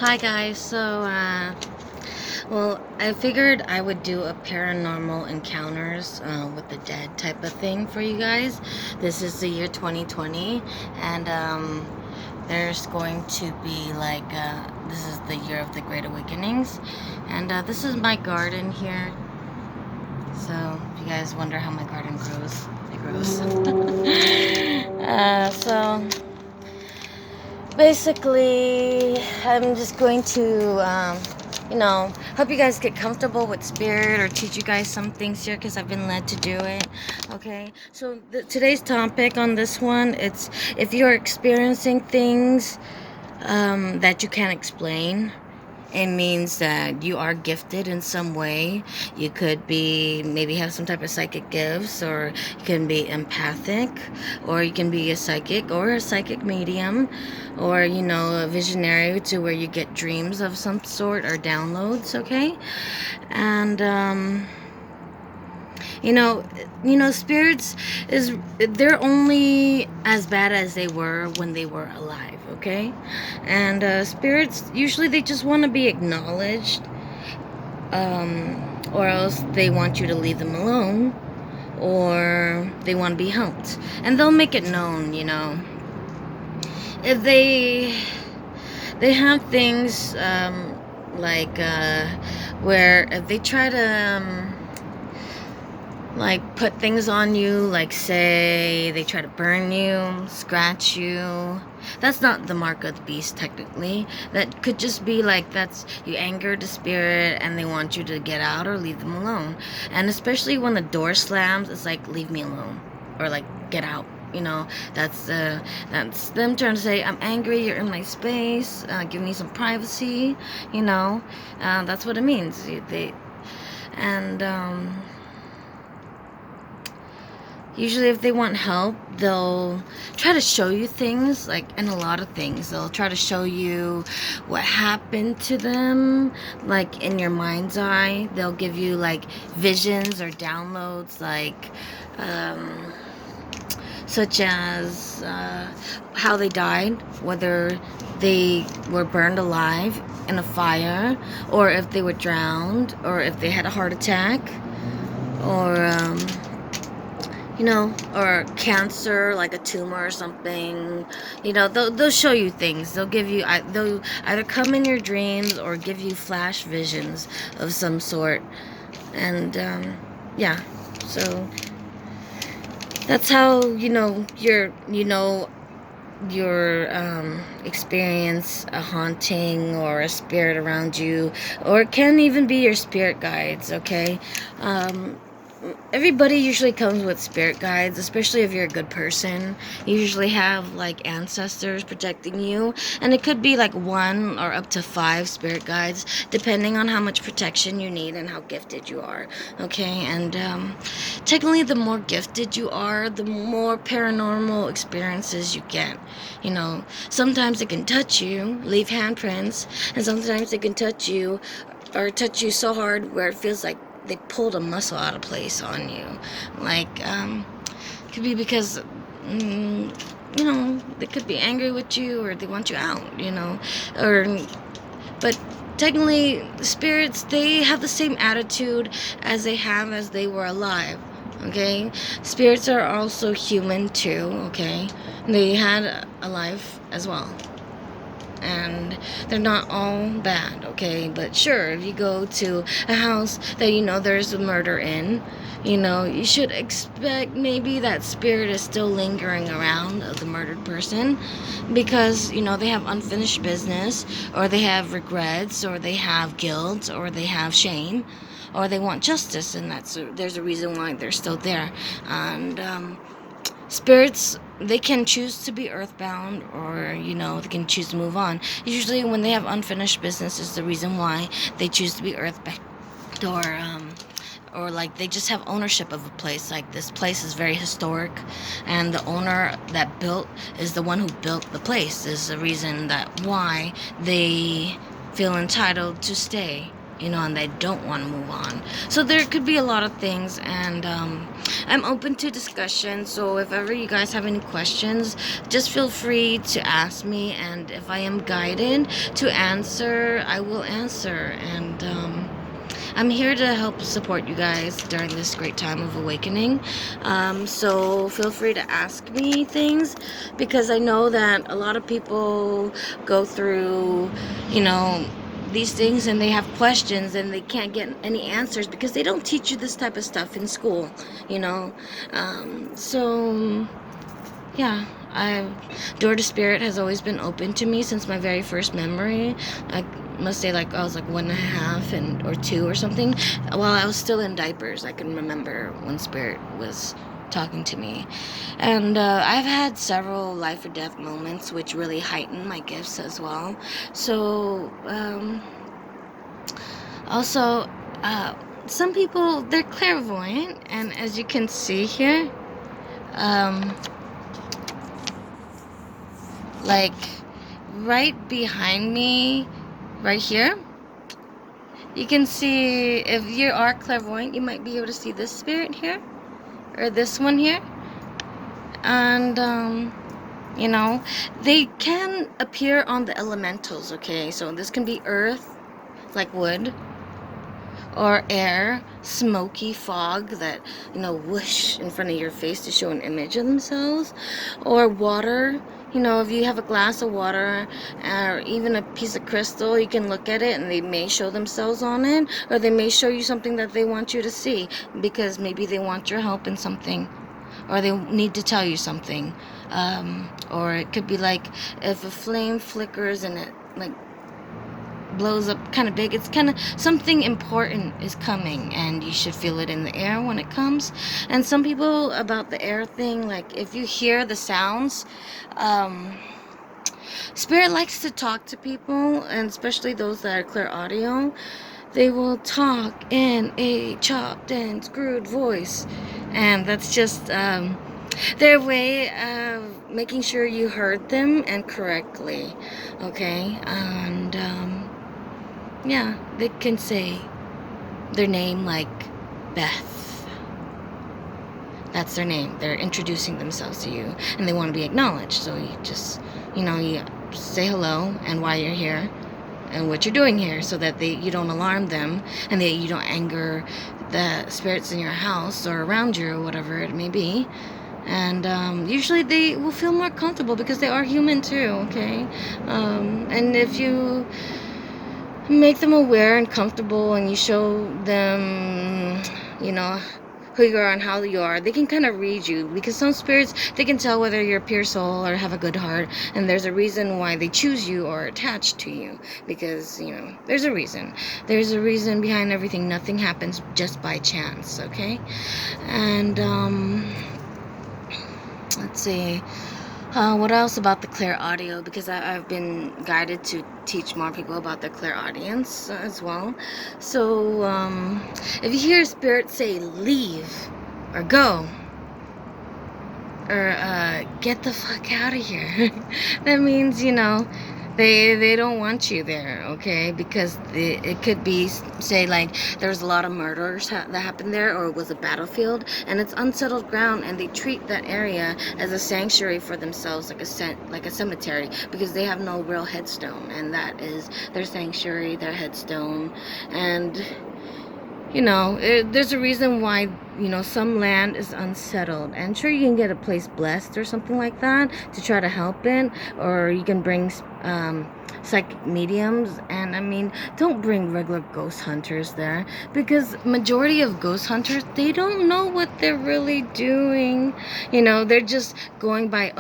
Hi guys, well, I figured I would do a paranormal encounters with the dead type of thing for you guys. This is the year 2020, and there's going to be this is the year of the Great Awakenings, and this is my garden here. So, if you guys wonder how my garden grows, it grows. So basically, I'm just going to, hope you guys get comfortable with spirit or teach you guys some things here because I've been led to do it. Okay, so today's topic on this one, it's if you're experiencing things that you can't explain. It means that you are gifted in some way. You could be, maybe have some type of psychic gifts, or you can be empathic, or you can be a psychic or a psychic medium, or, a visionary to where you get dreams of some sort or downloads, okay? And, spirits they're only as bad as they were when they were alive, okay? And spirits usually they just want to be acknowledged, or else they want you to leave them alone, or they want to be helped, and they'll make it known. If they have things where if they try to put things on you, like say they try to burn you, scratch you, that's not the mark of the beast technically. That could just be that's you angered the spirit and they want you to get out or leave them alone. And especially when the door slams, it's like, leave me alone, or get out. That's them trying to say, I'm angry, you're in my space, give me some privacy. That's what it means. Usually if they want help, they'll try to show you things, and a lot of things. They'll try to show you what happened to them, in your mind's eye. They'll give you, visions or downloads, such as how they died, whether they were burned alive in a fire, or if they were drowned, or if they had a heart attack, or or cancer, like a tumor or something. They'll show you things. They'll give you, they'll either come in your dreams or give you flash visions of some sort. And yeah, so that's how your experience a haunting or a spirit around you, or it can even be your spirit guides. Okay, everybody usually comes with spirit guides, especially if you're a good person. You usually have ancestors protecting you, and it could be one or up to 5 spirit guides, depending on how much protection you need and how gifted you are. Okay, and technically the more gifted you are, the more paranormal experiences you get. Sometimes it can touch you, leave handprints, and sometimes it can touch you so hard where it feels like they pulled a muscle out of place on you. Could be because they could be angry with you, or they want you out, but technically spirits, they have the same attitude as they have as they were alive. Okay, spirits are also human too. Okay, they had a life as well, and they're not all bad. Okay, but sure, if you go to a house that there's a murder in, you should expect maybe that spirit is still lingering around of the murdered person, because they have unfinished business, or they have regrets, or they have guilt, or they have shame, or they want justice, and there's a reason why they're still there. And spirits, they can choose to be earthbound, or they can choose to move on. Usually when they have unfinished business is the reason why they choose to be earthbound, or they just have ownership of a place. This place is very historic, and the owner that built is the one who built the place, is the reason that why they feel entitled to stay. and they don't want to move on. So there could be a lot of things, and I'm open to discussion. So if ever you guys have any questions, just feel free to ask me, and if I am guided to answer, I will answer. And I'm here to help support you guys during this great time of awakening. So feel free to ask me things, because I know that a lot of people go through, these things, and they have questions and they can't get any answers because they don't teach you this type of stuff in school, so yeah, Door to Spirit has always been open to me since my very first memory. I must say, like, I was like 1.5 or 2 or something. While I was still in diapers, I can remember when Spirit was talking to me. And I've had several life or death moments which really heighten my gifts as well. So also, some people, they're clairvoyant, and as you can see here, like right behind me, right here, you can see, if you are clairvoyant, you might be able to see this spirit here, or this one here. And they can appear on the elementals, okay? So this can be earth, like wood, or air, smoky fog that, whoosh in front of your face to show an image of themselves, or water. If you have a glass of water or even a piece of crystal, you can look at it and they may show themselves on it, or they may show you something that they want you to see, because maybe they want your help in something, or they need to tell you something. Or it could be like, if a flame flickers and it like blows up kind of big, it's kind of something important is coming, and you should feel it in the air when it comes. And some people, about the air thing, like if you hear the sounds, Spirit likes to talk to people, and especially those that are clear audio. They will talk in a chopped and screwed voice, and that's just their way of making sure you heard them and correctly, okay? And yeah, they can say their name, like Beth. That's their name. They're introducing themselves to you, and they want to be acknowledged. So you just, you say hello and why you're here and what you're doing here, so that you don't alarm them, and that you don't anger the spirits in your house or around you, or whatever it may be. And usually they will feel more comfortable, because they are human too, okay? And if you make them aware and comfortable, and you show them, who you are and how you are, they can kind of read you, because some spirits, they can tell whether you're a pure soul or have a good heart, and there's a reason why they choose you or are attached to you, because there's a reason behind everything. Nothing happens just by chance, okay? And let's see, what else about the clear audio, because I've been guided to teach more people about the clear audience as well. So if you hear spirit say leave, or go, or get the fuck out of here, that means they don't want you there, okay? Because it could be, say, like there's a lot of murders that happened there, or it was a battlefield, and it's unsettled ground, and they treat that area as a sanctuary for themselves, like a cemetery, because they have no real headstone, and that is their sanctuary, their headstone. And there's a reason why, some land is unsettled. And sure, you can get a place blessed or something like that to try to help it, or you can bring psychic mediums. And don't bring regular ghost hunters there, because majority of ghost hunters, they don't know what they're really doing. They're just going by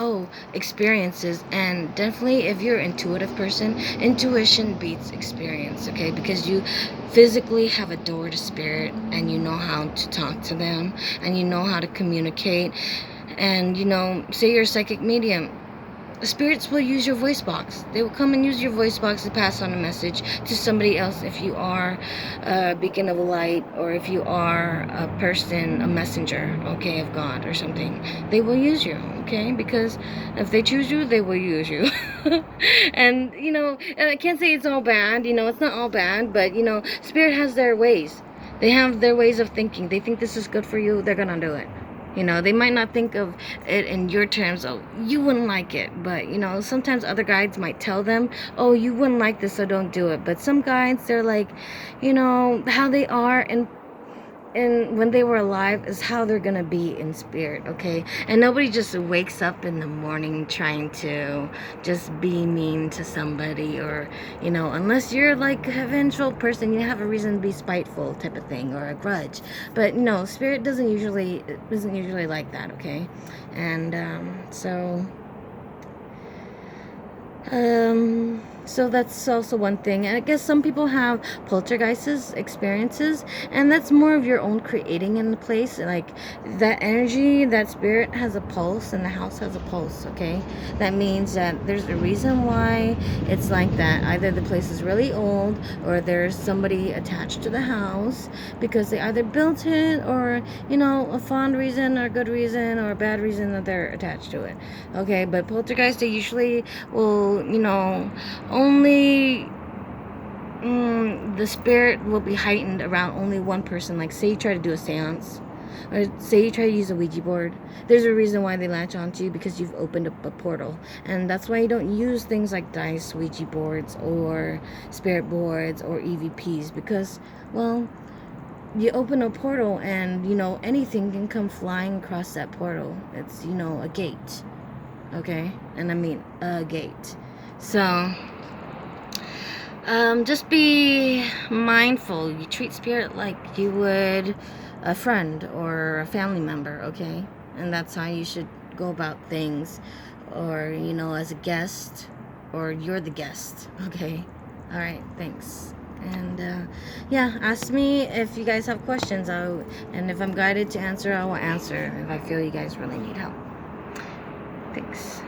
experiences. And definitely, if you're an intuitive person, intuition beats experience, okay? Because you physically have a door to spirit, and you know how to talk to them, and you know how to communicate. And say you're a psychic medium, spirits will use your voice box. They will come and use your voice box to pass on a message to somebody else. If you are a beacon of light, or if you are a person, a messenger, okay, of God or something, they will use you, okay? Because if they choose you, they will use you. And, you know, and I can't say it's all bad, you know, it's not all bad, but, you know, spirit has their ways. They have their ways of thinking. They think this is good for you, they're gonna do it. You know, they might not think of it in your terms, oh, you wouldn't like it. But, you know, sometimes other guides might tell them, oh, you wouldn't like this, so don't do it. But some guides, they're like, you know, how they are and when they were alive is how they're gonna be in spirit, okay? And nobody just wakes up in the morning trying to just be mean to somebody, or, you know, unless you're like a vengeful person, you have a reason to be spiteful type of thing, or a grudge. But no, spirit isn't usually like that, okay? And so that's also one thing. And I guess some people have poltergeists experiences, and that's more of your own creating in the place. Like that energy, that spirit has a pulse, and the house has a pulse, okay? That means that there's a reason why it's like that. Either the place is really old, or there's somebody attached to the house because they either built it, or, you know, a fond reason or a good reason or a bad reason that they're attached to it, okay? But poltergeists, they usually will, you know, only the spirit will be heightened around only one person. Like, say you try to do a seance, or say you try to use a Ouija board, there's a reason why they latch onto you, because you've opened up a portal. And that's why you don't use things like dice, Ouija boards, or spirit boards, or EVPs, because, well, you open a portal and, you know, anything can come flying across that portal. It's, you know, a gate, okay? And I mean a gate. So just be mindful. You treat spirit like you would a friend or a family member, okay? And that's how you should go about things. Or, you know, as a guest, or you're the guest, okay? All right, thanks. And yeah, ask me if you guys have questions. And if I'm guided to answer, I will answer if I feel you guys really need help. Thanks.